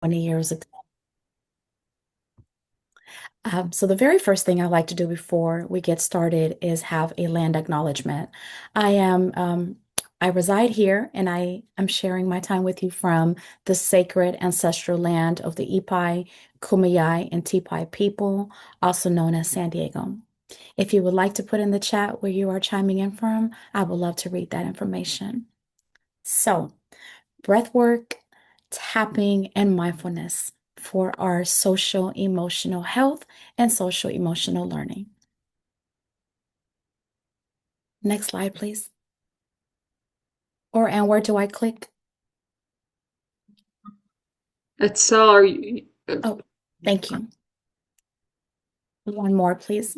20 years ago. So the very first thing I like to do before we get started is have a land acknowledgement. I am I reside here and I am sharing my time with you from the sacred ancestral land of the Ipai, Kumeyaay, and Tipai people, also known as San Diego. If you would like to put in the chat where you are chiming in from, I would love to read that information. So, breath work, tapping, and mindfulness for our social emotional health and social emotional learning. Next slide, please. And where do I click? Excel, are you, Oh, thank you. One more, please.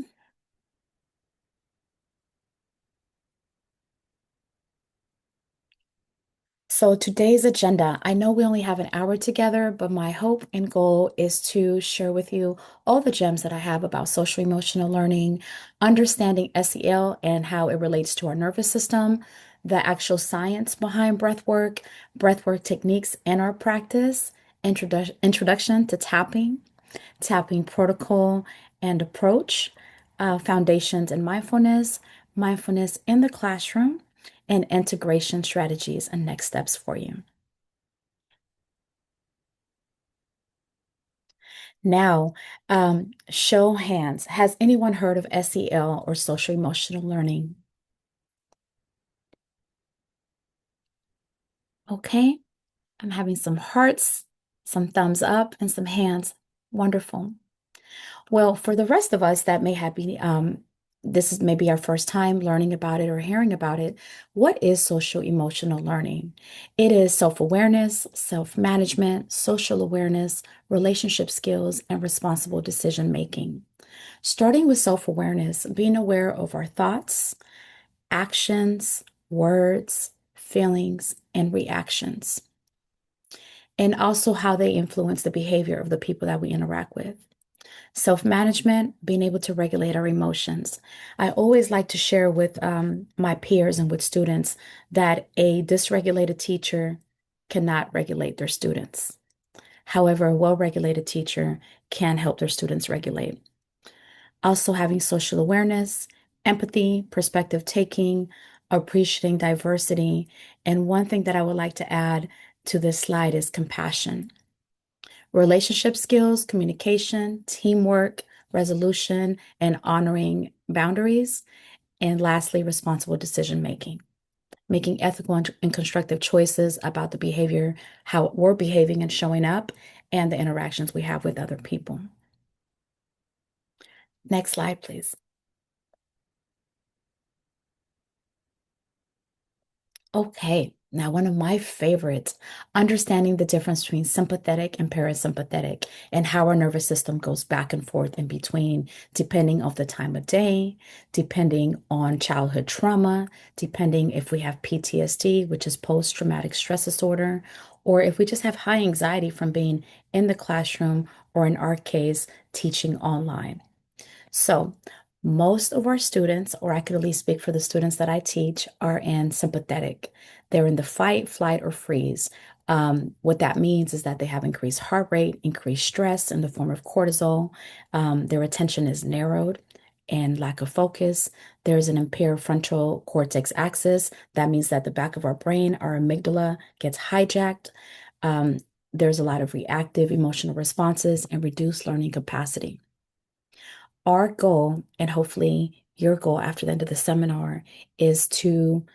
So today's agenda, I know we only have an hour together, but my hope and goal is to share with you all the gems that I have about social emotional learning, understanding SEL and how it relates to our nervous system, the actual science behind breath work techniques in our practice, introduction to tapping, tapping protocol and approach, foundations in mindfulness, mindfulness in the classroom, and integration strategies and next steps for you. Now, show hands. Has anyone heard of SEL or social emotional learning? Okay, I'm having some hearts, some thumbs up, and some hands. Wonderful. Well, for the rest of us that may have been, this is maybe our first time learning about it or hearing about it. What is social emotional learning? It is self-awareness, self-management, social awareness, relationship skills, and responsible decision making. Starting with self-awareness, being aware of our thoughts, actions, words, feelings, and reactions, and also how they influence the behavior of the people that we interact with. Self-management, being able to regulate our emotions. I always like to share with my peers and with students that a dysregulated teacher cannot regulate their students. However, a well-regulated teacher can help their students regulate. Also, having social awareness, empathy, perspective taking, appreciating diversity. And one thing that I would like to add to this slide is compassion. Relationship skills, communication, teamwork, resolution, and honoring boundaries. And lastly, responsible decision making, making ethical and constructive choices about the behavior, how we're behaving and showing up, and the interactions we have with other people. Next slide, please. Okay, now one of my favorites, understanding the difference between sympathetic and parasympathetic and how our nervous system goes back and forth in between, depending on the time of day, depending on childhood trauma, depending if we have PTSD, which is post-traumatic stress disorder, or if we just have high anxiety from being in the classroom, or in our case, teaching online. So, most of our students, or I could at least speak for the students that I teach, are in sympathetic. They're in the fight, flight, or freeze. What that means is that they have increased heart rate, increased stress in the form of cortisol. Their attention is narrowed and lack of focus. There's an impaired frontal cortex axis. That means that the back of our brain, our amygdala, gets hijacked. Um, there's a lot of reactive emotional responses and reduced learning capacity. Our goal, and hopefully your goal after the end of the seminar, is to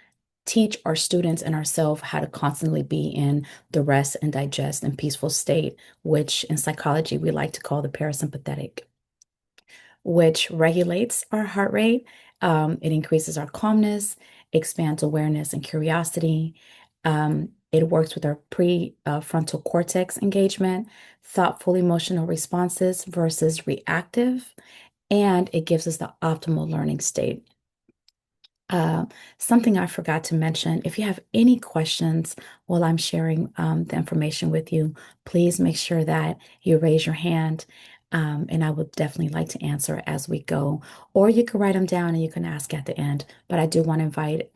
teach our students and ourselves how to constantly be in the rest and digest and peaceful state, which in psychology we like to call the parasympathetic, which regulates our heart rate. It increases our calmness, expands awareness and curiosity. It works with our prefrontal cortex engagement, thoughtful emotional responses versus reactive, and it gives us the optimal learning state. Uh, Something I forgot to mention, if you have any questions while I'm sharing the information with you, please make sure that you raise your hand, and I would definitely like to answer as we go. Or you can write them down and you can ask at the end. But I do want to invite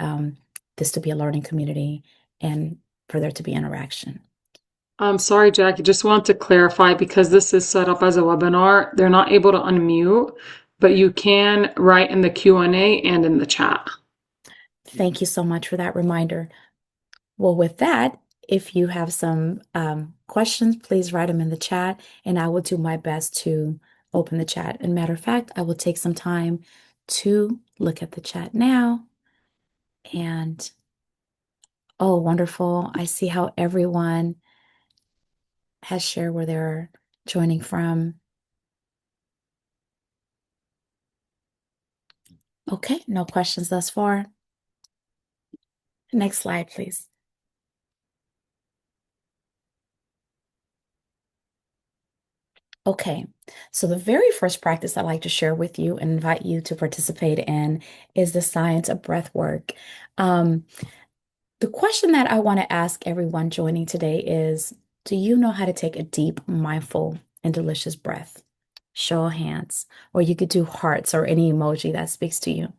this to be a learning community and for there to be interaction. I'm sorry, Jackie. Just want to clarify because this is set up as a webinar. They're not able to unmute, but you can write in the Q&A and in the chat. Thank you so much for that reminder. Well, with that, if you have some questions, please write them in the chat, and I will do my best to open the chat. And matter of fact, I will take some time to look at the chat now. And oh, wonderful. I see how everyone has shared where they're joining from. Okay, no questions thus far. Next slide, please. Okay, so the very first practice I'd like to share with you and invite you to participate in is the science of breath work. Um, the question that I want to ask everyone joining today is, do you know how to take a deep, mindful, and delicious breath? Show of hands, or you could do hearts or any emoji that speaks to you.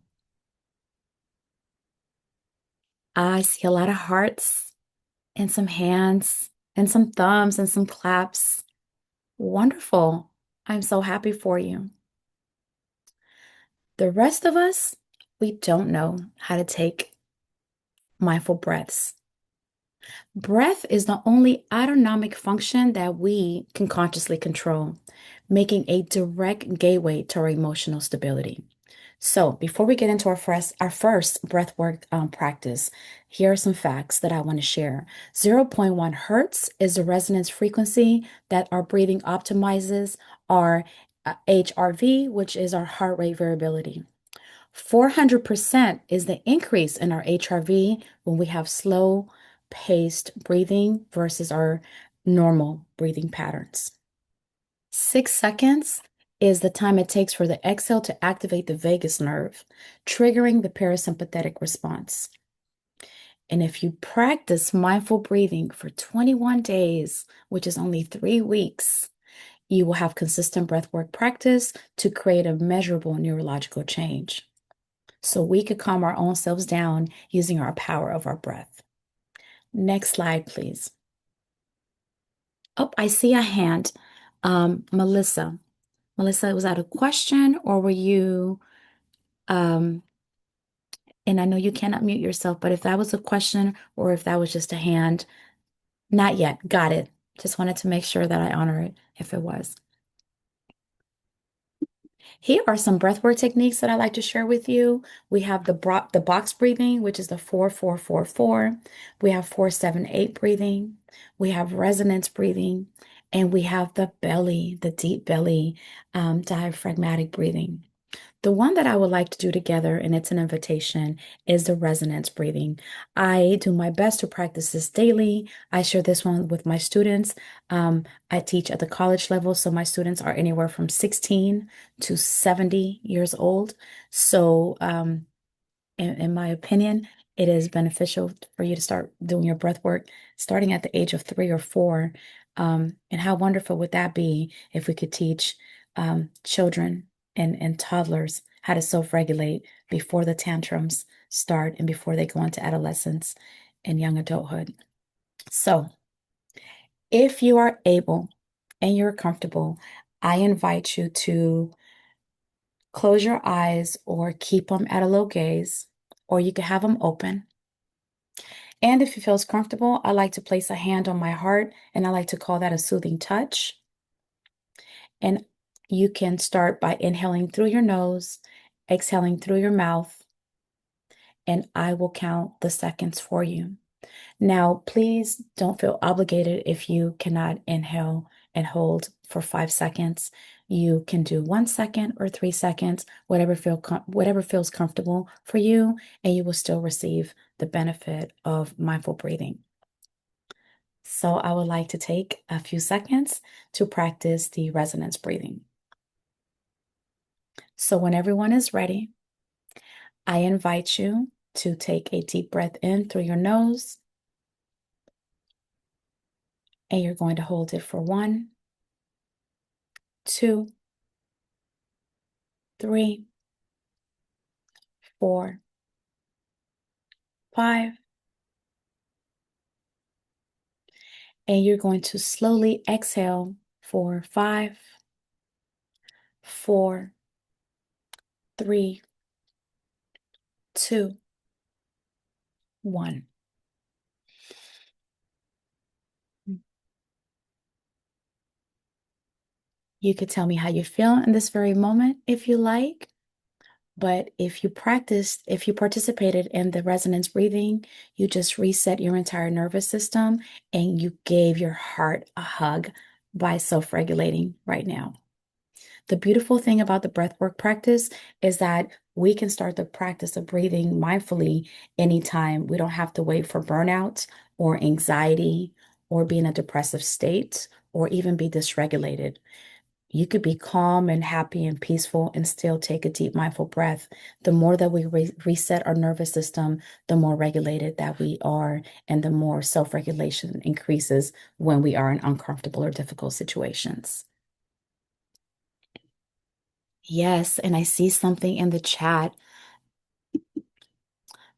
I see a lot of hearts and some hands and some thumbs and some claps. Wonderful. I'm so happy for you. The rest of us, we don't know how to take mindful breaths. Breath is the only autonomic function that we can consciously control, making a direct gateway to our emotional stability. So, before we get into our first breathwork practice, here are some facts that I want to share. Zero point 0.1 hertz is the resonance frequency that our breathing optimizes our HRV, which is our heart rate variability. 400% is the increase in our HRV when we have slow paced breathing versus our normal breathing patterns. 6 seconds is the time it takes for the exhale to activate the vagus nerve, triggering the parasympathetic response. And if you practice mindful breathing for 21 days, which is only 3 weeks, you will have consistent breathwork practice to create a measurable neurological change. So we could calm our own selves down using our power of our breath. Next slide, please. Oh, I see a hand. Melissa. Melissa, was that a question or were you, um, and I know you cannot mute yourself, but if that was a question or if that was just a hand, not yet. Got it. Just wanted to make sure that I honor it if it was. Here are some breathwork techniques that I like to share with you. We have the box breathing, which is the 4-4-4-4. We have 4-7-8 breathing. We have resonance breathing, and we have the belly, the deep belly, diaphragmatic breathing. The one that I would like to do together, and it's an invitation, is the resonance breathing. I do my best to practice this daily. I share this one with my students. I teach at the college level, so my students are anywhere from 16 to 70 years old. So, in my opinion, it is beneficial for you to start doing your breath work starting at the age of 3 or 4. And how wonderful would that be if we could teach children and toddlers how to self-regulate before the tantrums start and before they go into adolescence and young adulthood. So, if you are able and you're comfortable, I invite you to close your eyes or keep them at a low gaze, or you can have them open. And if it feels comfortable, I like to place a hand on my heart, and I like to call that a soothing touch. And you can start by inhaling through your nose, exhaling through your mouth, and I will count the seconds for you. Now, please don't feel obligated if you cannot inhale and hold for 5 seconds. You can do 1 second or 3 seconds, whatever feels comfortable for you, and you will still receive the benefit of mindful breathing. So I would like to take a few seconds to practice the resonance breathing. So when everyone is ready, I invite you to take a deep breath in through your nose, and you're going to hold it for 1, 2, 3, 4, 5. And you're going to slowly exhale for 5, 4, 3, 2, 1. You could tell me how you feel in this very moment if you like. But if you participated in the resonance breathing, you just reset your entire nervous system and you gave your heart a hug by self-regulating right now. The beautiful thing about the breathwork practice is that we can start the practice of breathing mindfully anytime. We don't have to wait for burnout or anxiety or be in a depressive state or even be dysregulated. You could be calm and happy and peaceful and still take a deep, mindful breath. The more that we reset our nervous system, the more regulated that we are, and the more self-regulation increases when we are in uncomfortable or difficult situations. Yes, and I see something in the chat.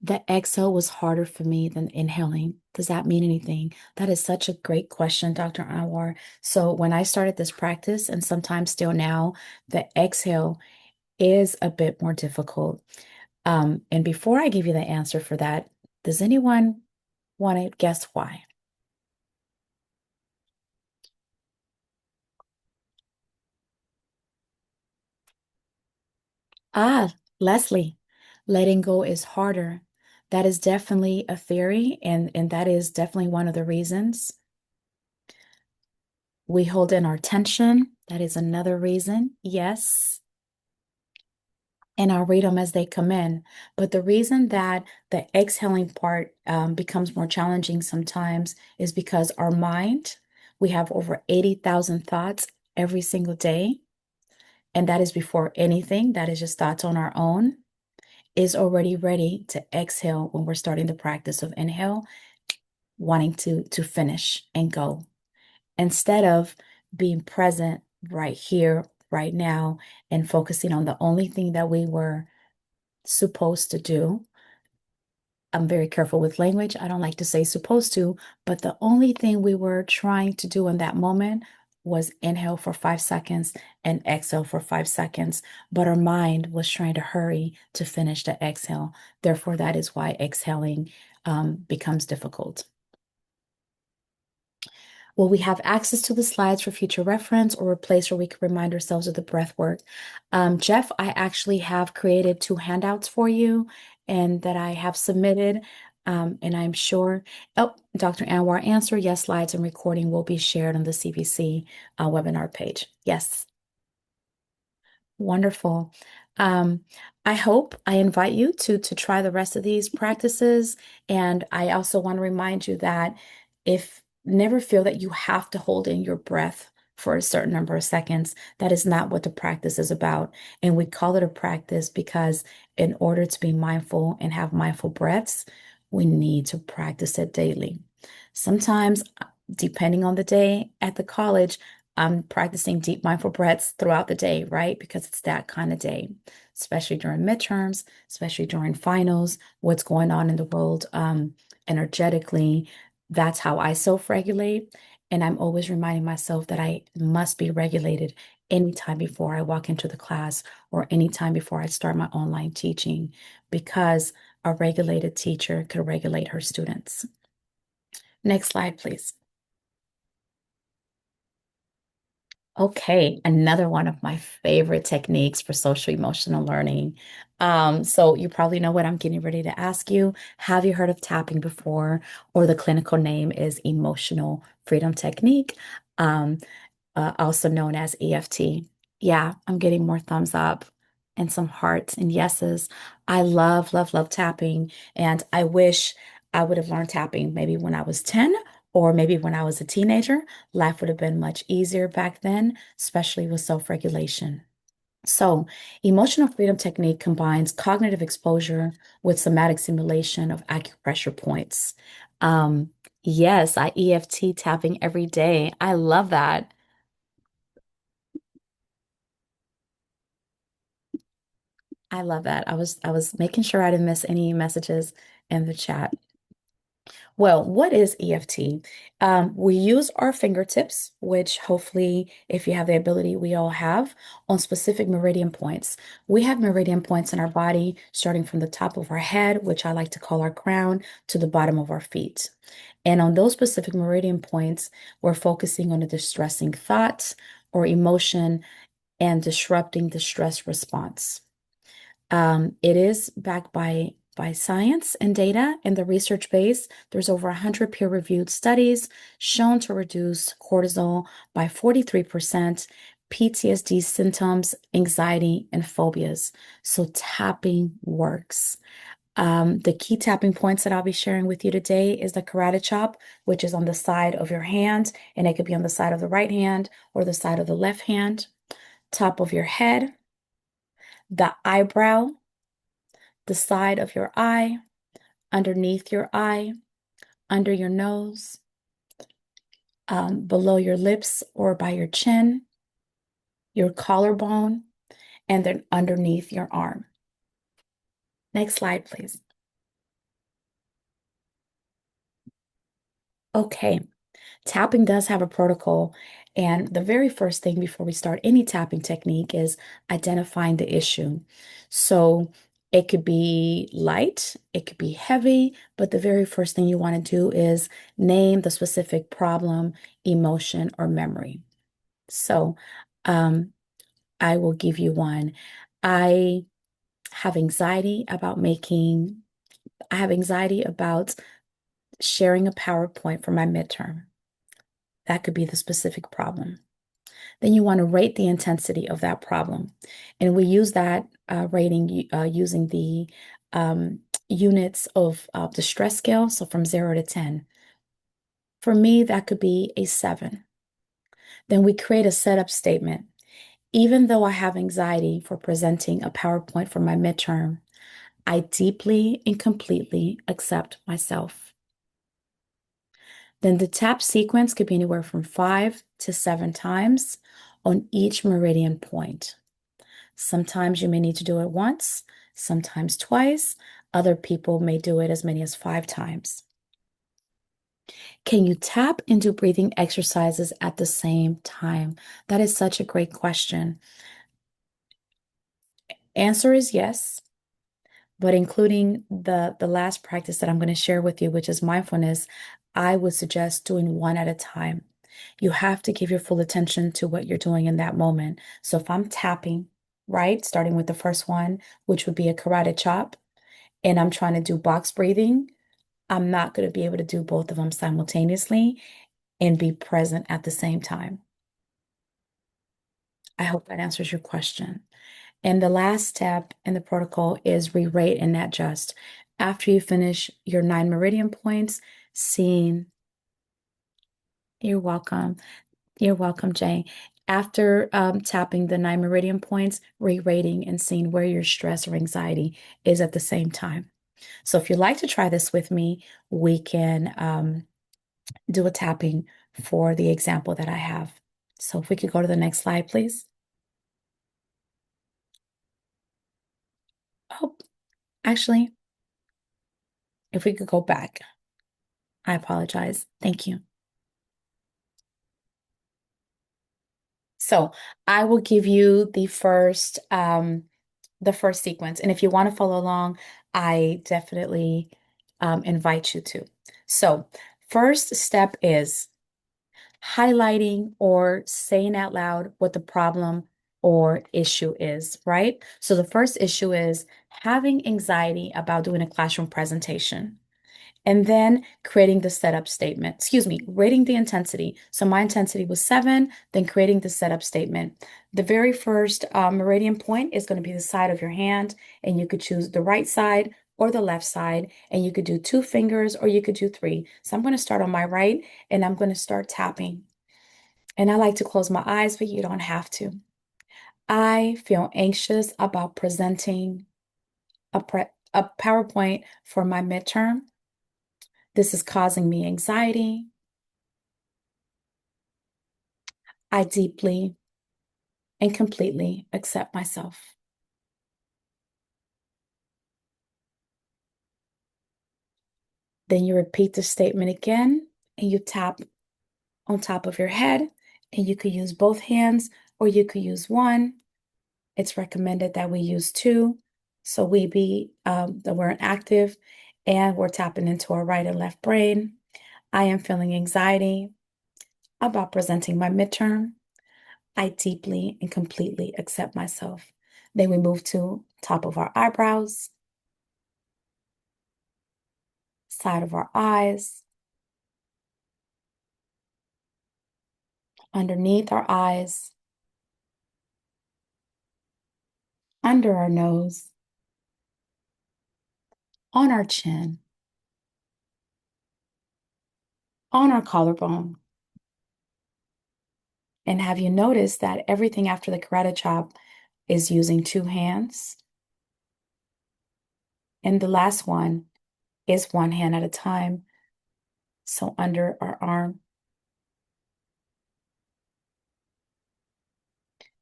The exhale was harder for me than inhaling. Does that mean anything? That is such a great question, Dr. Anwar. So when I started this practice, and sometimes still now, the exhale is a bit more difficult. And before I give you the answer for that, does anyone want to guess why? Ah, Leslie, letting go is harder. That is definitely a theory, and that is definitely one of the reasons. We hold in our tension. That is another reason. Yes. And I'll read them as they come in. But the reason that the exhaling part becomes more challenging sometimes is because our mind, we have over 80,000 thoughts every single day. And that is before anything, that is just thoughts on our own, is already ready to exhale when we're starting the practice of inhale, wanting to finish and go. Instead of being present right here, right now, and focusing on the only thing that we were supposed to do. I'm very careful with language. I don't like to say supposed to, but the only thing we were trying to do in that moment was inhale for 5 seconds and exhale for 5 seconds. But our mind was trying to hurry to finish the exhale. Therefore, that is why exhaling becomes difficult. Will we have access to the slides for future reference or a place where we can remind ourselves of the breath work? Jeff, I actually have created 2 handouts for you and that I have submitted. And I'm sure, oh, Dr. Anwar, answer yes, slides and recording will be shared on the CVC webinar page. Yes. Wonderful. Um, I invite you to try the rest of these practices. And I also want to remind you that if never feel that you have to hold in your breath for a certain number of seconds. That is not what the practice is about. And we call it a practice because in order to be mindful and have mindful breaths, we need to practice it daily. Sometimes, depending on the day at the college, I'm practicing deep mindful breaths throughout the day, right? Because it's that kind of day, especially during midterms, especially during finals, what's going on in the world energetically. That's how I self-regulate. And I'm always reminding myself that I must be regulated anytime before I walk into the class or anytime before I start my online teaching, because a regulated teacher could regulate her students. Next slide, please. Okay, another one of my favorite techniques for social emotional learning. So you probably know what I'm getting ready to ask you. Have you heard of tapping before? Or the clinical name is emotional freedom technique, um, also known as EFT. Yeah, I'm getting more thumbs up and some hearts and yeses. I love, love, love tapping, and I wish I would have learned tapping maybe when I was 10 or maybe when I was a teenager. Life would have been much easier back then, especially with self-regulation. So, emotional freedom technique combines cognitive exposure with somatic simulation of acupressure points. Um, yes, I EFT tapping every day. I love that. I love that. I was making sure I didn't miss any messages in the chat. Well, what is EFT? We use our fingertips, which hopefully, if you have the ability, we all have, on specific meridian points. We have meridian points in our body, starting from the top of our head, which I like to call our crown, to the bottom of our feet. And on those specific meridian points, we're focusing on a distressing thought or emotion and disrupting the stress response. It is backed by science and data and the research base. There's over 100 peer-reviewed studies shown to reduce cortisol by 43%, PTSD symptoms, anxiety, and phobias. So tapping works. The key tapping points that I'll be sharing with you today is the karate chop, which is on the side of your hand, and it could be on the side of the right hand or the side of the left hand, top of your head, the eyebrow, the side of your eye, underneath your eye, under your nose, below your lips or by your chin, your collarbone, and then underneath your arm. Next slide, please. Okay, tapping does have a protocol, and the very first thing before we start any tapping technique is identifying the issue. So it could be light, it could be heavy, but the very first thing you want to do is name the specific problem, emotion, or memory. So um, I will give you one. I have anxiety about making, I have anxiety about sharing a PowerPoint for my midterm. That could be the specific problem. Then you want to rate the intensity of that problem. And we use that rating using the um, units of the stress scale. So from 0 to 10. For me, that could be a 7. Then we create a setup statement. Even though I have anxiety for presenting a PowerPoint for my midterm, I deeply and completely accept myself. Then the tap sequence could be anywhere from 5 to 7 times on each meridian point. Sometimes you may need to do it once, sometimes twice. Other people may do it as many as 5 times. Can you tap and do breathing exercises at the same time? That is such a great question. Answer is yes. But including the last practice that I'm going to share with you, which is mindfulness, I would suggest doing one at a time. You have to give your full attention to what you're doing in that moment. So if I'm tapping, right, starting with the first one, which would be a karate chop, and I'm trying to do box breathing, I'm not going to be able to do both of them simultaneously and be present at the same time. I hope that answers your question. And the last step in the protocol is re-rate and adjust. After you finish your 9 meridian points, seeing, you're welcome. You're welcome, Jay. After tapping the 9 meridian points, re-rating and seeing where your stress or anxiety is at the same time. So if you'd like to try this with me, we can do a tapping for the example that I have. So if we could go to the next slide, please. Oh, actually, if we could go back. I apologize. Thank you. So I will give you the first sequence. And if you want to follow along, I definitely invite you to. So first step is highlighting or saying out loud what the problem or issue is, right? So the first issue is having anxiety about doing a classroom presentation. And then creating the setup statement, excuse me, rating the intensity. So my intensity was 7, then creating the setup statement. The very first meridian point is going to be the side of your hand, and you could choose the right side or the left side, and you could do 2 fingers or you could do 3. So I'm going to start on my right, and I'm going to start tapping. And I like to close my eyes, but you don't have to. I feel anxious about presenting a PowerPoint for my midterm. This is causing me anxiety. I deeply and completely accept myself. Then you repeat the statement again and you tap on top of your head. And you could use both hands or you could use one. It's recommended that we use two. So that we're active and we're tapping into our right and left brain. I am feeling anxiety about presenting my midterm. I deeply and completely accept myself. Then we move to top of our eyebrows, side of our eyes, underneath our eyes, under our nose, on our chin, on our collarbone. And have you noticed that everything after the karate chop is using two hands? And the last one is one hand at a time. So under our arm.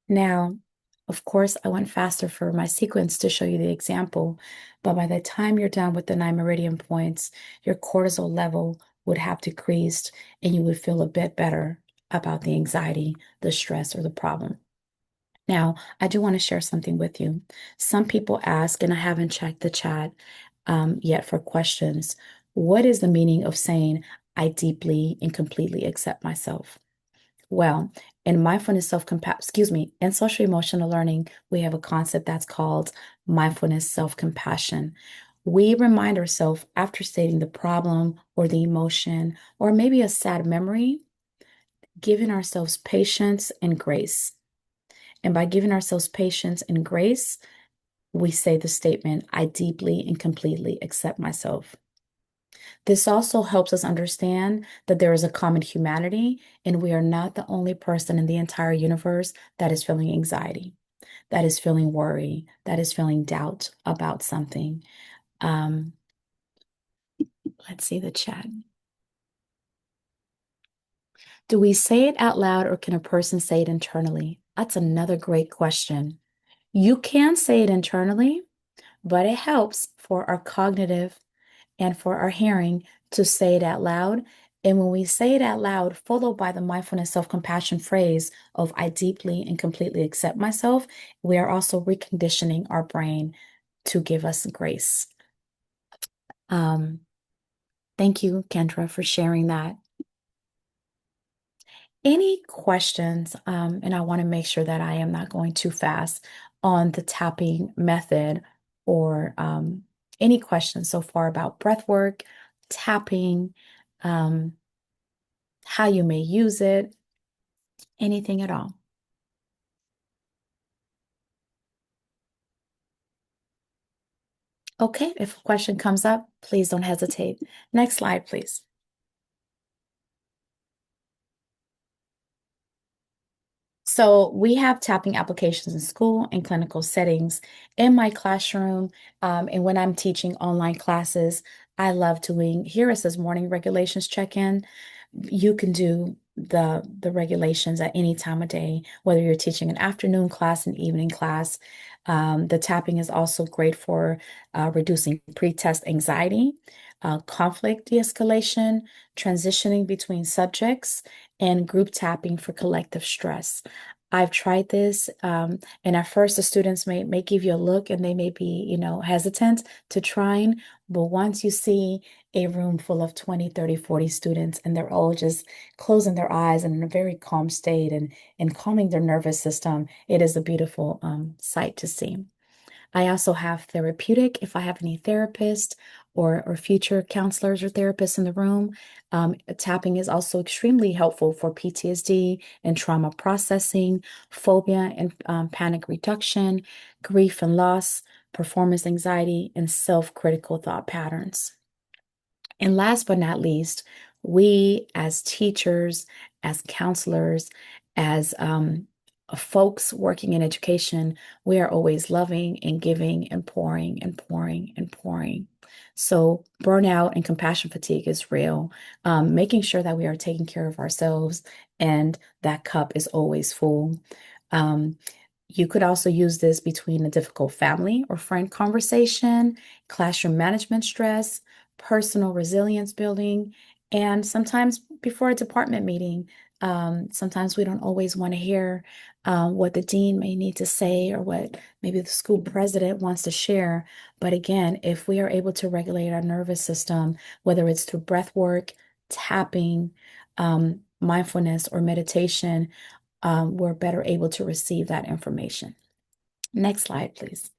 Now, of course, I went faster for my sequence to show you the example, but by the time you're done with the 9 meridian points, your cortisol level would have decreased and you would feel a bit better about the anxiety, the stress, or the problem. Now, I do want to share something with you. Some people ask, and I haven't checked the chat yet for questions, what is the meaning of saying, I deeply and completely accept myself? Well, in mindfulness in social emotional learning, we have a concept that's called mindfulness self-compassion. We remind ourselves after stating the problem or the emotion or maybe a sad memory, giving ourselves patience and grace. And by giving ourselves patience and grace, we say the statement, I deeply and completely accept myself. This also helps us understand that there is a common humanity and we are not the only person in the entire universe that is feeling anxiety, that is feeling worry, that is feeling doubt about something. Um, let's see the chat. Do we say it out loud or can a person say it internally? That's another great question. You can say it internally, but it helps for our cognitive and for our hearing to say it out loud. And when we say it out loud, followed by the mindfulness self-compassion phrase of I deeply and completely accept myself, we are also reconditioning our brain to give us grace. Um, Thank you, Kendra, for sharing that. Any questions? And I want to make sure that I am not going too fast on the tapping method or any questions so far about breath work, tapping, um, how you may use it, anything at all. Okay, if a question comes up, please don't hesitate. Next slide, please. So we have tapping applications in school and clinical settings. In my classroom, and when I'm teaching online classes, I love doing, here it says morning regulations check-in. You can do the regulations at any time of day, whether you're teaching an afternoon class, an evening class. The tapping is also great for reducing pre-test anxiety, conflict de-escalation, transitioning between subjects, and group tapping for collective stress. I've tried this, and at first the students may give you a look and they may be, hesitant to trying, but once you see a room full of 20, 30, 40 students and they're all just closing their eyes and in a very calm state and calming their nervous system, it is a beautiful sight to see. I also have therapeutic if I have any therapists or future counselors or therapists in the room. Tapping is also extremely helpful for PTSD and trauma processing, phobia and panic reduction, grief and loss, performance anxiety, and self-critical thought patterns. And last but not least, we as teachers, as counselors, as folks working in education, we are always loving and giving and pouring and pouring and pouring. So burnout and compassion fatigue is real. Making sure that we are taking care of ourselves and that cup is always full. Um, you could also use this between a difficult family or friend conversation, classroom management stress, personal resilience building, and sometimes before a department meeting, sometimes we don't always want to hear what the dean may need to say or what maybe the school president wants to share. But again, if we are able to regulate our nervous system, whether it's through breath work, tapping, mindfulness, or meditation, we're better able to receive that information. Next slide, please.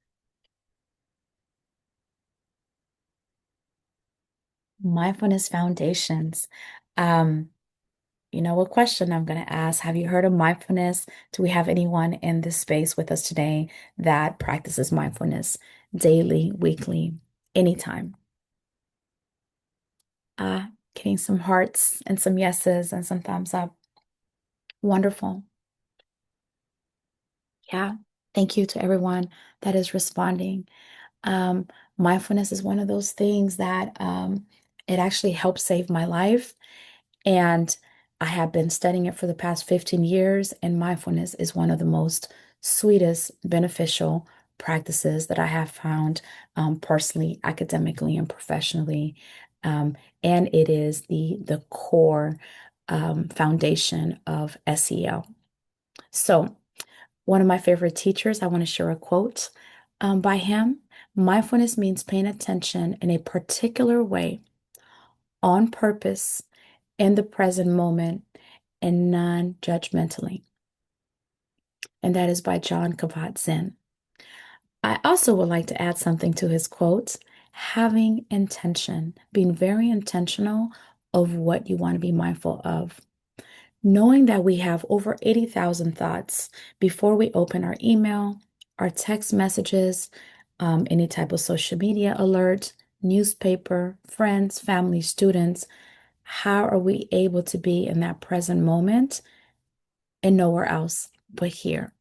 Mindfulness foundations. Um, a question I'm going to ask, have you heard of mindfulness? Do we have anyone in this space with us today that practices mindfulness daily, weekly, anytime? Getting some hearts and some yeses and some thumbs up. Wonderful. Yeah. Thank you to everyone that is responding. Um, Mindfulness is one of those things that it actually helped save my life. And I have been studying it for the past 15 years, and mindfulness is one of the most sweetest, beneficial practices that I have found personally, academically, and professionally. And it is the core foundation of SEL. So, one of my favorite teachers, I want to share a quote by him. Mindfulness means paying attention in a particular way, on purpose, in the present moment, and non-judgmentally. And that is by John Kabat-Zinn. I also would like to add something to his quotes. Having intention, being very intentional of what you want to be mindful of. Knowing that we have over 80,000 thoughts before we open our email, our text messages, any type of social media alert, newspaper, friends, family, students. How are we able to be in that present moment and nowhere else but here?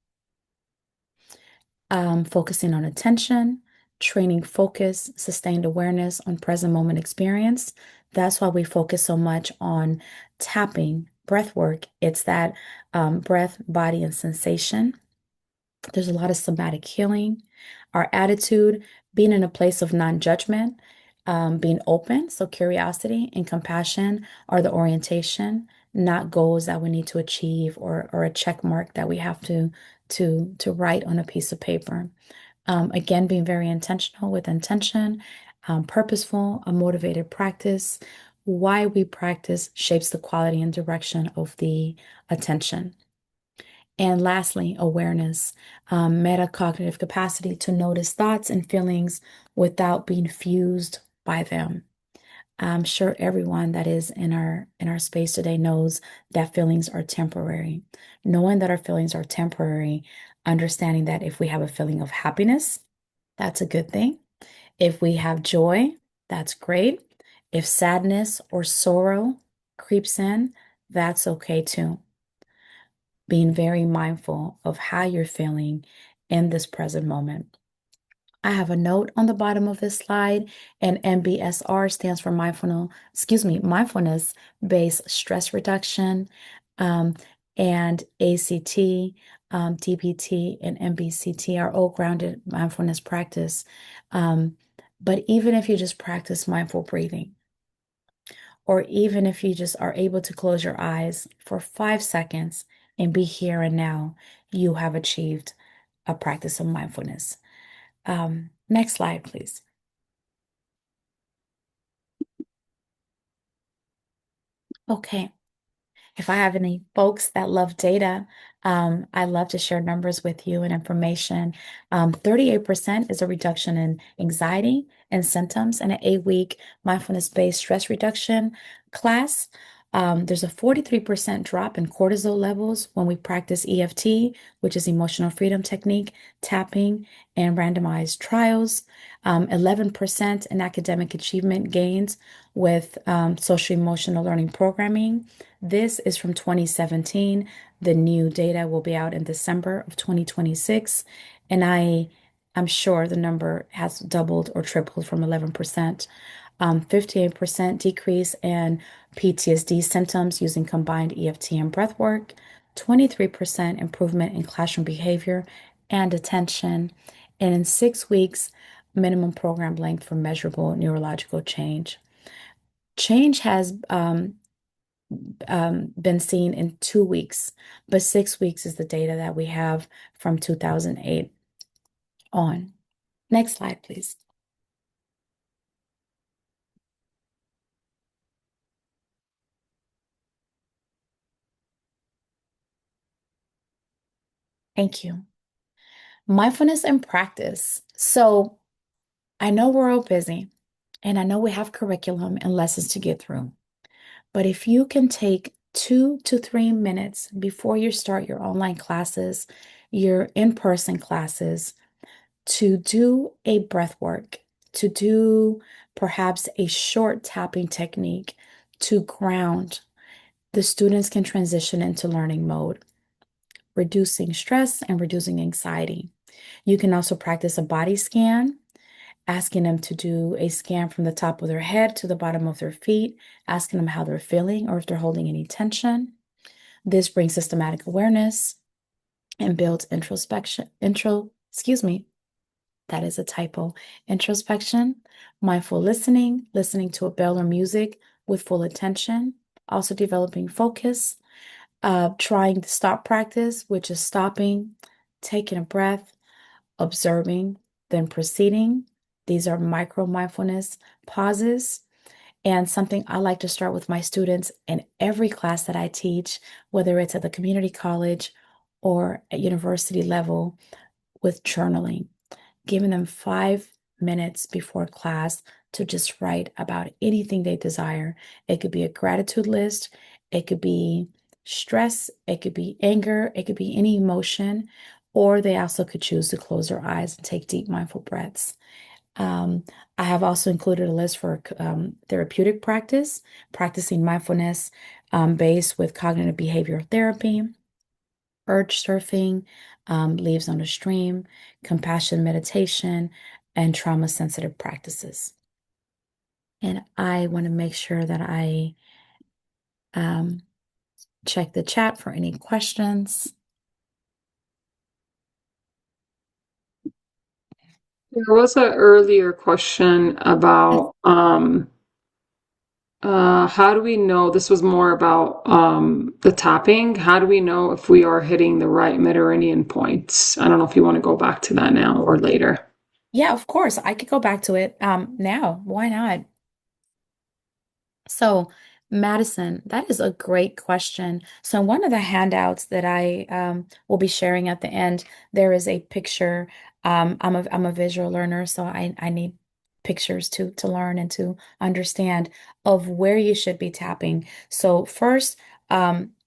Focusing on attention, training focus, sustained awareness on present moment experience. That's why we focus so much on tapping, breath work. It's that breath, body, and sensation. There's a lot of somatic healing. Our attitude, being in a place of non-judgment, being open, so curiosity and compassion are the orientation, not goals that we need to achieve or a check mark that we have to write on a piece of paper. Again, being very intentional with intention, purposeful, a motivated practice. Why we practice shapes the quality and direction of the attention. And lastly, awareness, metacognitive capacity to notice thoughts and feelings without being fused by them. I'm sure everyone that is in our space today knows that feelings are temporary. Knowing that our feelings are temporary, understanding that if we have a feeling of happiness, that's a good thing. If we have joy, that's great. If sadness or sorrow creeps in, that's okay too. Being very mindful of how you're feeling in this present moment. I have a note on the bottom of this slide, and MBSR stands for mindfulness-based stress reduction, um, and ACT, DBT, and MBCT are all grounded mindfulness practice. Um, but even if you just practice mindful breathing, or even if you just are able to close your eyes for 5 seconds and be here and now, you have achieved a practice of mindfulness. Next slide, please. Okay. If I have any folks that love data, I love to share numbers with you and information. 38% is a reduction in anxiety and symptoms in an 8-week mindfulness-based stress reduction class. There's a 43% drop in cortisol levels when we practice EFT, which is emotional freedom technique, tapping, and randomized trials. 11% in academic achievement gains with social emotional learning programming. This is from 2017. The new data will be out in December of 2026. And I'm sure the number has doubled or tripled from 11%. 58% decrease in PTSD symptoms using combined EFT and breath work, 23% improvement in classroom behavior and attention, and in 6 weeks, minimum program length for measurable neurological change. Change has been seen in 2 weeks, but 6 weeks is the data that we have from 2008 on. Next slide, please. Thank you. Mindfulness in practice. So I know we're all busy and I know we have curriculum and lessons to get through, but if you can take 2 to 3 minutes before you start your online classes, your in-person classes, to do a breath work, to do perhaps a short tapping technique to ground, the students can transition into learning mode, reducing stress and reducing anxiety. You can also practice a body scan, asking them to do a scan from the top of their head to the bottom of their feet, asking them how they're feeling or if they're holding any tension. This brings systematic awareness and builds that is a typo. Introspection, mindful listening, listening to a bell or music with full attention, also developing focus, trying the stop practice, which is stopping, taking a breath, observing, then proceeding. These are micro mindfulness pauses. And something I like to start with my students in every class that I teach, whether it's at the community college or at university level, with journaling, giving them 5 minutes before class to just write about anything they desire. It could be a gratitude list, it could be stress, it could be anger, it could be any emotion, or they also could choose to close their eyes and take deep, mindful breaths. Um, I have also included a list for therapeutic practice, practicing mindfulness based with cognitive behavioral therapy, urge surfing, leaves on a stream, compassion meditation, and trauma sensitive practices. And I want to make sure that I um, check the chat for any questions. There was an earlier question about how do we know, this was more about the tapping. How do we know if we are hitting the right meridian points? I don't know if you want to go back to that now or later. Yeah, of course, I could go back to it now. Why not? So, Madison, that is a great question. So, one of the handouts that I will be sharing at the end, there is a picture. I'm a visual learner, so I need pictures to learn and to understand of where you should be tapping. So, first,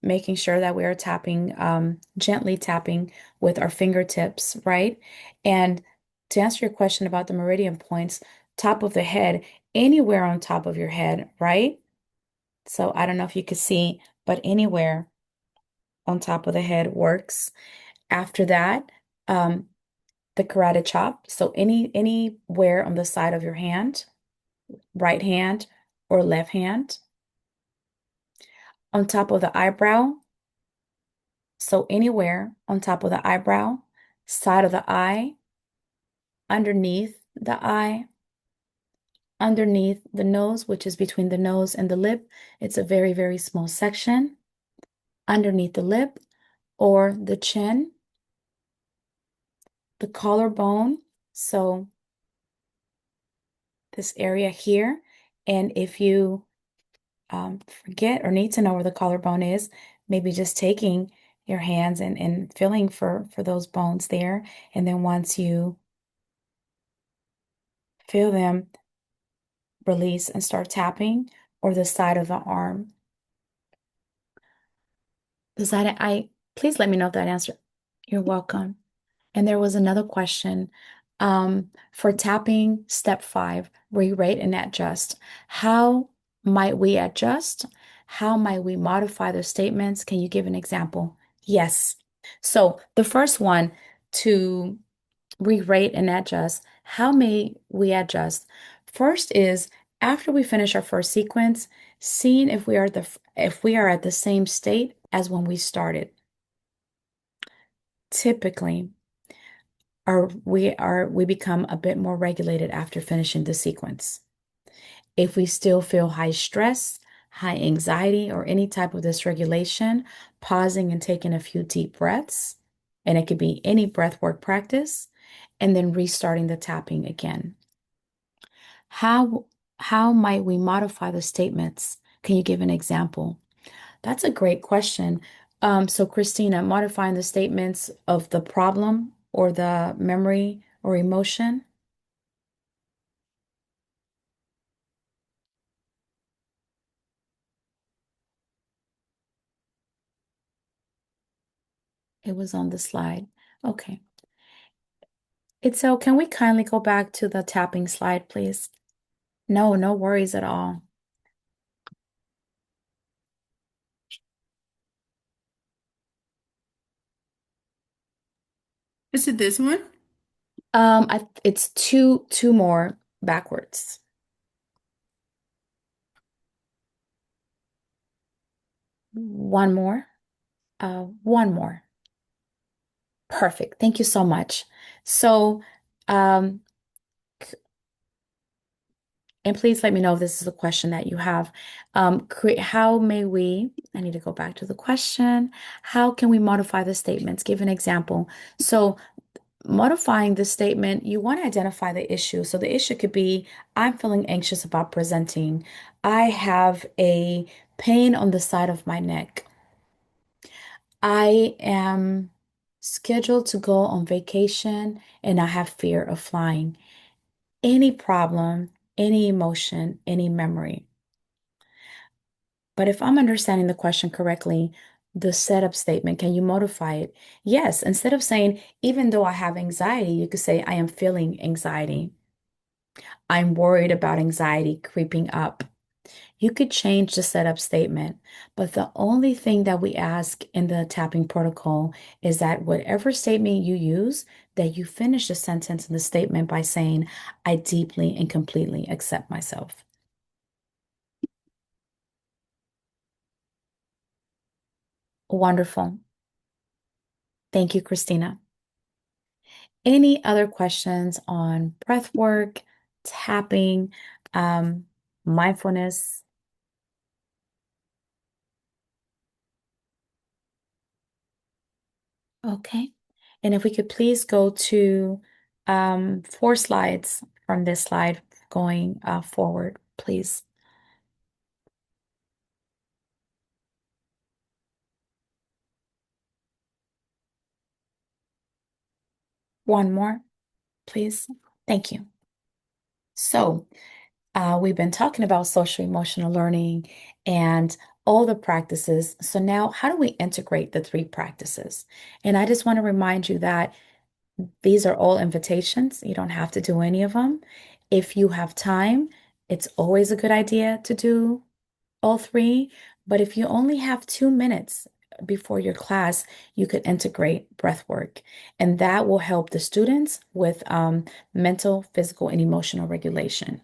making sure that we are tapping, gently tapping with our fingertips, right? And to answer your question about the meridian points, top of the head, anywhere on top of your head, right? So I don't know if you could see, but anywhere on top of the head works. After that, um, the karate chop. So anywhere on the side of your hand, right hand or left hand, on top of the eyebrow. So anywhere on top of the eyebrow, side of the eye, underneath the eye, underneath the nose, which is between the nose and the lip. It's a very, very small section. Underneath the lip or the chin, the collarbone. So this area here. And if you forget or need to know where the collarbone is, maybe just taking your hands and feeling for those bones there. And then once you feel them, release and start tapping, or the side of the arm. Does that I please let me know if that answer. You're welcome. And there was another question for tapping step 5, re-rate and adjust. How might we adjust? How might we modify the statements? Can you give an example? Yes. So the first one, to re-rate and adjust, how may we adjust? First is after we finish our first sequence, seeing if we are at the same state as when we started. Typically, we become a bit more regulated after finishing the sequence. If we still feel high stress, high anxiety, or any type of dysregulation, pausing and taking a few deep breaths, and it could be any breath work practice, and then restarting the tapping again. How how might we modify the statements? Can you give an example? That's a great question. So Christina, modifying the statements of the problem or the memory or emotion, it was on the slide. Okay. It's so, can we kindly go back to the tapping slide, please? No, no worries at all. Is it this one? It's two more backwards. One more. One more. Perfect. Thank you so much. So, um, and please let me know if this is a question that you have. How may we, I need to go back to the question. How can we modify the statements? Give an example. So, modifying the statement, you want to identify the issue. So, the issue could be, I'm feeling anxious about presenting. I have a pain on the side of my neck. I am scheduled to go on vacation and I have fear of flying. Any problem, any emotion, any memory. But if I'm understanding the question correctly, the setup statement, can you modify it? Yes, instead of saying, even though I have anxiety, you could say, I am feeling anxiety. I'm worried about anxiety creeping up. You could change the setup statement, but the only thing that we ask in the tapping protocol is that whatever statement you use, that you finish the sentence in the statement by saying, I deeply and completely accept myself. Wonderful. Thank you, Christina. Any other questions on breath work, tapping, um, mindfulness? Okay. And if we could please go to four slides from this slide going forward, please. One more, please. Thank you. So, we've been talking about social emotional learning and all the practices. So now, how do we integrate the three practices? And I just want to remind you that these are all invitations. You don't have to do any of them. If you have time, it's always a good idea to do all three. But if you only have 2 minutes before your class, you could integrate breath work. And that will help the students with mental, physical, and emotional regulation.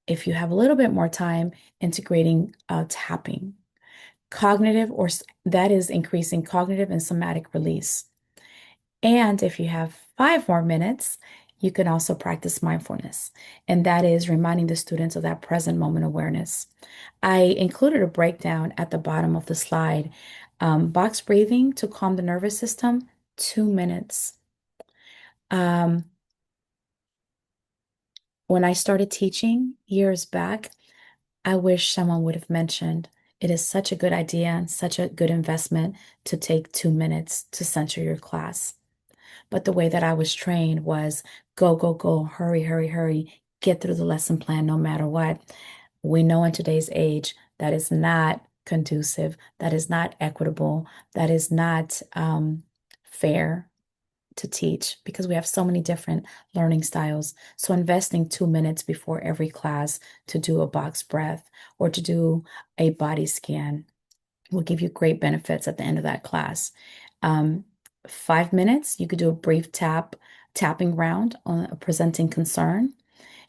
If you have a little bit more time, integrating tapping, cognitive, that is increasing cognitive and somatic release. And if you have 5 more minutes, you can also practice mindfulness, and that is reminding the students of that present moment awareness. I included a breakdown at the bottom of the slide. Box breathing to calm the nervous system, 2 minutes. Um, when I started teaching years back, I wish someone would have mentioned it is such a good idea and such a good investment to take 2 minutes to center your class. But the way that I was trained was go, go, go, hurry, hurry, hurry, get through the lesson plan no matter what. We know in today's age that is not conducive, that is not equitable, that is not fair to teach because we have so many different learning styles. So investing 2 minutes before every class to do a box breath or to do a body scan will give you great benefits at the end of that class. 5 minutes, you could do a brief tapping round on a presenting concern.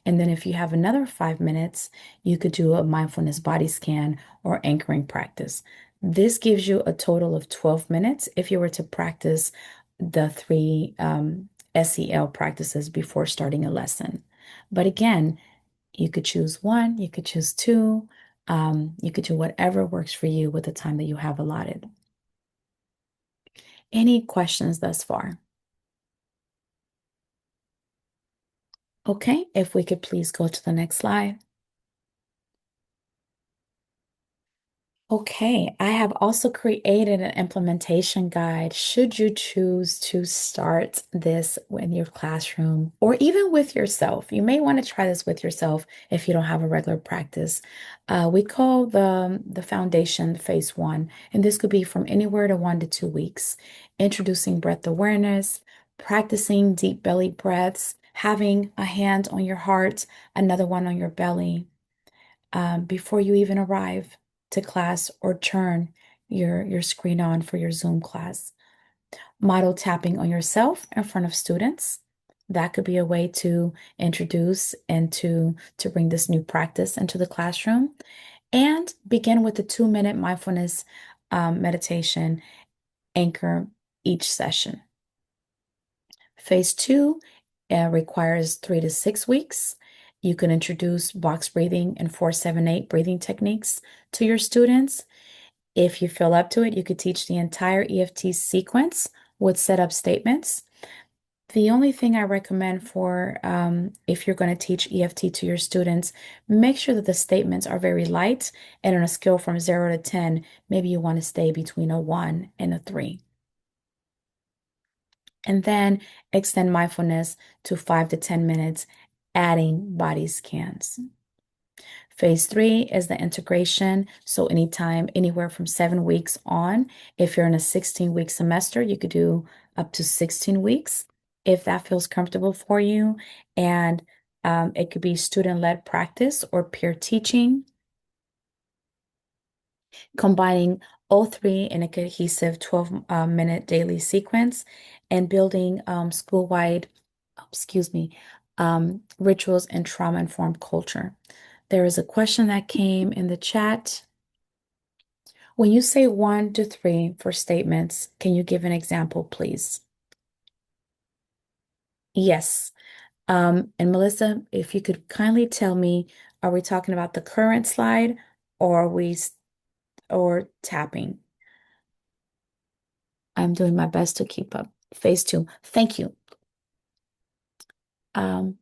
And then if you have another 5 minutes, you could do a mindfulness body scan or anchoring practice. This gives you a total of 12 minutes if you were to practice the three SEL practices before starting a lesson. But again, You could choose one, you could choose two. You could do whatever works for you with the time that you have allotted. Any questions thus far? Okay, if we could please go to the next slide. Okay, I have also created an implementation guide should you choose to start this in your classroom or even with yourself. You may want to try this with yourself if you don't have a regular practice. We call the foundation phase one, and this could be from anywhere to 1 to 2 weeks. Introducing breath awareness, practicing deep belly breaths, having a hand on your heart, another one on your belly before you even arrive to class or turn your screen on for your Zoom class. Model tapping on yourself in front of students. That could be a way to introduce and to bring this new practice into the classroom. And begin with the 2-minute mindfulness meditation anchor each session. Phase two requires 3 to 6 weeks. You can introduce box breathing and 4-7-8 breathing techniques to your students. If you feel up to it, you could teach the entire EFT sequence with setup statements. The only thing I recommend for if you're going to teach EFT to your students, make sure that the statements are very light and on a scale from 0 to 10, maybe you want to stay between a 1 and a 3. And then extend mindfulness to 5 to 10 minutes, adding body scans. Phase three is the integration. So anytime, anywhere from 7 weeks on. If you're in a 16-week semester, you could do up to 16 weeks if that feels comfortable for you. And it could be student-led practice or peer teaching, combining all three in a cohesive 12-minute daily sequence and building school-wide, excuse me, rituals and trauma-informed culture. There is a question that came in the chat. When you say 1 to 3 for statements, can you give an example, please? Yes. And Melissa, if you could kindly tell me, are we talking about the current slide or are we or tapping? I'm doing my best to keep up. Phase two. Thank you. Um,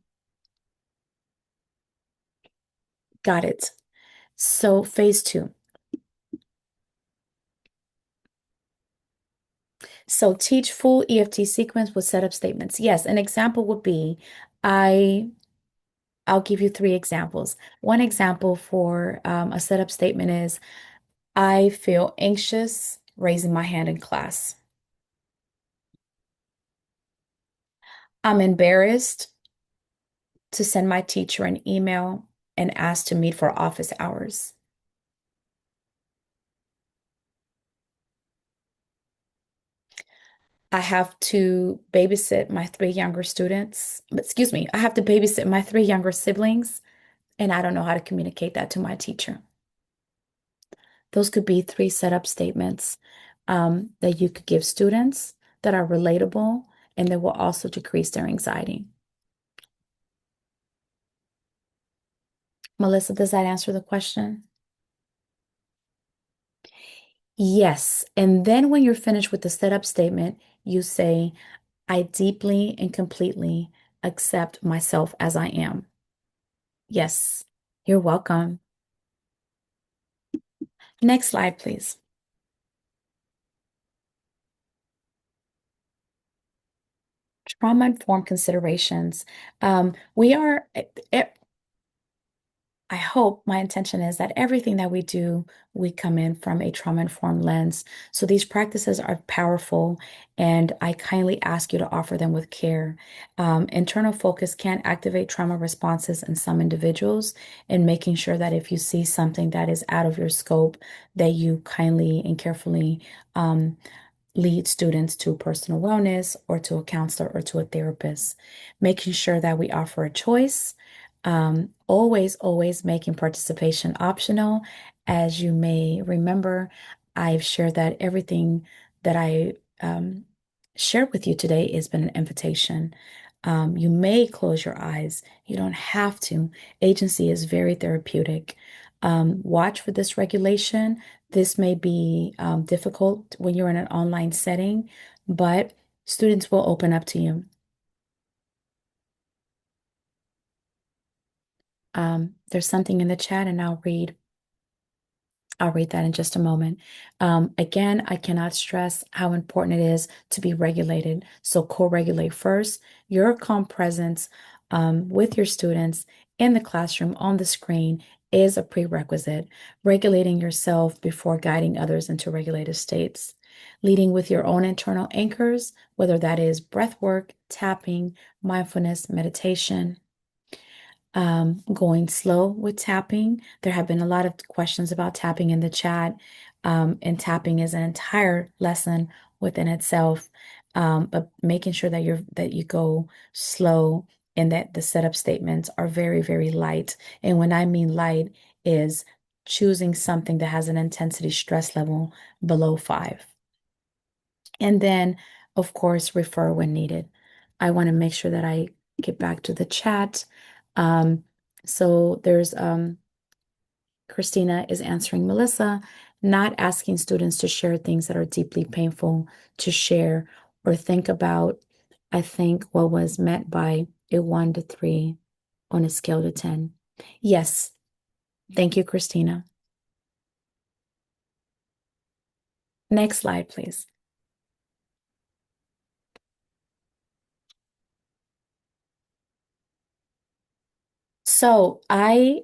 got it. So phase two. So teach full EFT sequence with setup statements. Yes, an example would be I I'll give you 3 examples. One example for a setup statement is I feel anxious raising my hand in class. I'm embarrassed to send my teacher an email and ask to meet for office hours. I have to babysit my 3 younger students. Excuse me, I have to babysit my 3 younger siblings, and I don't know how to communicate that to my teacher. Those could be 3 setup statements that you could give students that are relatable and that will also decrease their anxiety. Melissa, does that answer the question? Yes. And then when you're finished with the setup statement, you say, I deeply and completely accept myself as I am. Yes, you're welcome. Next slide, please. Trauma-informed considerations. We are, I hope my intention is that everything that we do, we come in from a trauma-informed lens. So these practices are powerful, and I kindly ask you to offer them with care. Internal focus can activate trauma responses in some individuals, and making sure that if you see something that is out of your scope, that you kindly and carefully lead students to personal wellness or to a counselor or to a therapist, making sure that we offer a choice. Always making participation optional. As you may remember, I've shared that everything that I shared with you today has been an invitation. You may close your eyes. You don't have to. Agency is very therapeutic. Watch for this regulation. This may be difficult when you're in an online setting, but students will open up to you. There's something in the chat, and I'll read that in just a moment. Again, I cannot stress how important it is to be regulated. So co-regulate first. Your calm presence with your students in the classroom on the screen is a prerequisite. Regulating yourself before guiding others into regulated states. Leading with your own internal anchors, whether that is breath work, tapping, mindfulness, meditation, going slow with tapping. There have been a lot of questions about tapping in the chat, and tapping is an entire lesson within itself. But making sure that you go slow and that the setup statements are very, very light. And when I mean light, is choosing something that has an intensity stress level below 5. And then, of course, refer when needed. I want to make sure that I get back to the chat. Um, so there's Christina is answering Melissa, not asking students to share things that are deeply painful to share or think about. I think what was meant by a 1 to 3 on a scale to 10. Yes, thank you, Christina. Next slide, please. So I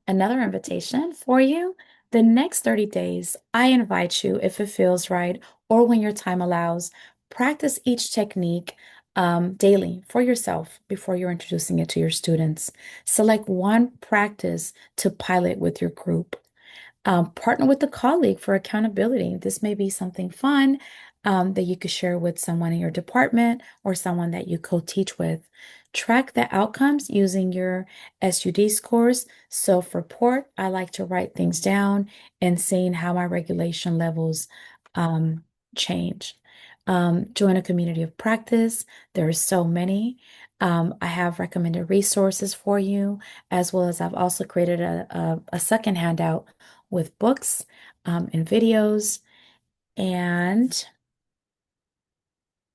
another invitation for you. The next 30 days, I invite you, if it feels right or when your time allows, practice each technique daily for yourself before you're introducing it to your students. Select one practice to pilot with your group. Partner with a colleague for accountability. This may be something fun that you could share with someone in your department or someone that you co-teach with. Track the outcomes using your SUD scores. Self-report, I like to write things down and seeing how my regulation levels um, change. Join a community of practice. There are so many. I have recommended resources for you, as well as I've also created a second handout with books and videos. And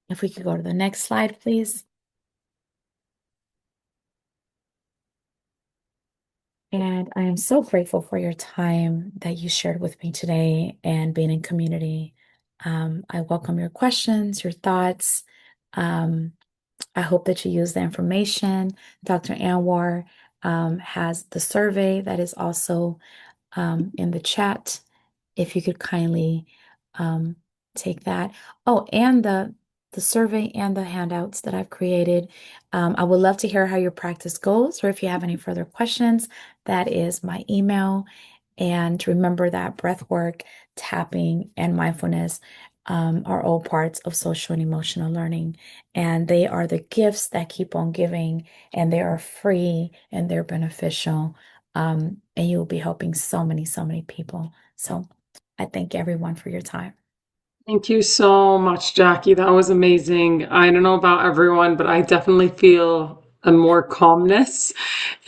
if we could go to the next slide, please. And I am so grateful for your time that you shared with me today and being in community. I welcome your questions, your thoughts. Um, I hope that you use the information. Dr. Anwar has the survey that is also in the chat. If you could kindly um, take that. Oh, and the survey and the handouts that I've created. I would love to hear how your practice goes, or if you have any further questions, that is my email. And remember that breath work, tapping, and mindfulness are all parts of social and emotional learning. And they are the gifts that keep on giving, and they are free and they're beneficial. And you will be helping so many people. So I thank everyone for your time. Thank you so much, Jackie. That was amazing. I don't know about everyone, but I definitely feel a more calmness.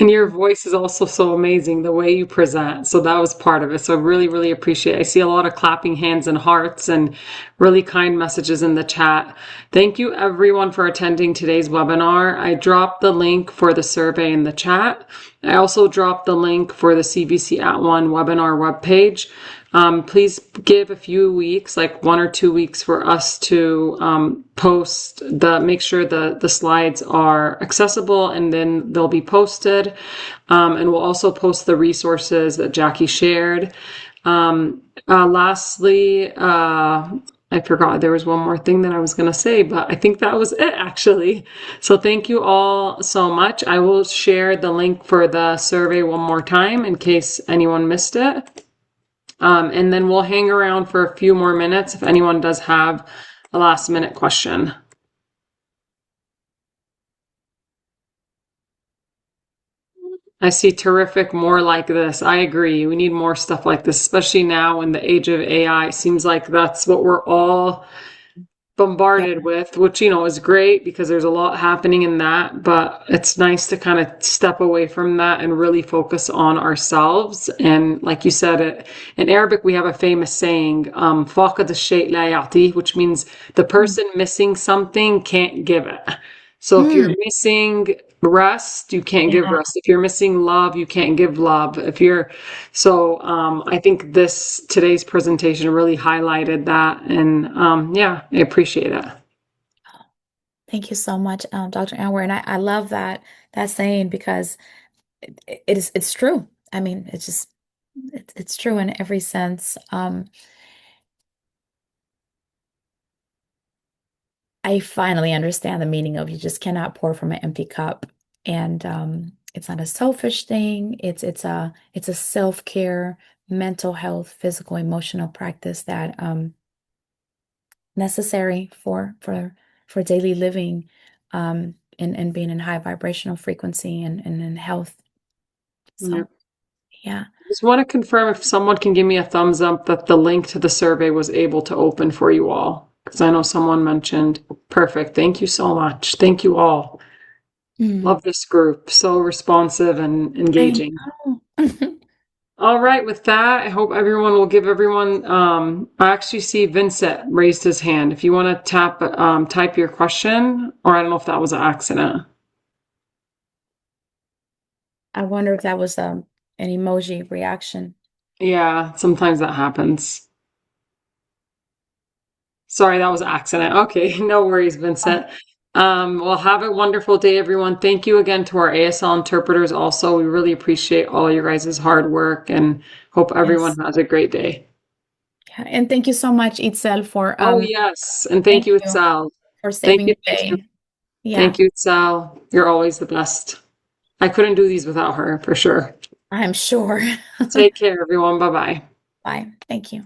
And your voice is also so amazing, the way you present. So that was part of it. So I really, really appreciate it. I see a lot of clapping hands and hearts and really kind messages in the chat. Thank you, everyone, for attending today's webinar. I dropped the link for the survey in the chat. I also dropped the link for the CVC at One webinar webpage. Please give a few weeks, like 1 or 2 weeks, for us to make sure the slides are accessible, and then they'll be posted. And we'll also post the resources that Jackie shared. Lastly, I forgot there was one more thing that I was going to say, but I think that was it actually. So thank you all so much. I will share the link for the survey one more time in case anyone missed it. And then we'll hang around for a few more minutes if anyone does have a last minute question. I see terrific, more like this. I agree. We need more stuff like this, especially now in the age of AI. It seems like that's what we're all Yeah. bombarded with, which, you know, is great because there's a lot happening in that, but it's nice to kind of step away from that and really focus on ourselves. And like you said, in Arabic, we have a famous saying, فاقد الشيء لا يعطيه, which means the Mm. person missing something can't give it. So if you're Mm. missing rest, you can't give Yeah. rest. If you're missing love, you can't give love. If you're so I think this today's presentation really highlighted that, and yeah, I appreciate it. Thank you so much, Dr. Anwar. And I love that saying because it's true. I mean, it's true in every sense. I finally understand the meaning of you just cannot pour from an empty cup. And it's not a selfish thing. It's a self-care, mental health, physical, emotional practice that necessary for daily living and being in high vibrational frequency and in health. Yeah. So yeah. Just want to confirm if someone can give me a thumbs up that the link to the survey was able to open for you all, because I know someone mentioned. Perfect. Thank you so much. Thank you all. Mm, Love this group. So responsive and I engaging. know. All right, with that, I hope everyone will give everyone. I actually see Vincent raised his hand. If you want to type your question, or I don't know if that was an accident. I wonder if that was an emoji reaction. Yeah, sometimes that happens. Sorry, that was an accident. Okay, no worries, Oh, Vincent. Well, have a wonderful day, everyone. Thank you again to our ASL interpreters also. We really appreciate all your guys' hard work and hope everyone yes. has a great day. Yeah. And thank you so much, Itzel, for Oh, yes. And thank thank you, you Sal. for Thank saving you, the thank you. day. Yeah, Thank you, Sal. You're always the best. I couldn't do these without her, for sure. I'm sure. Take care, everyone. Bye bye. Bye. Thank you.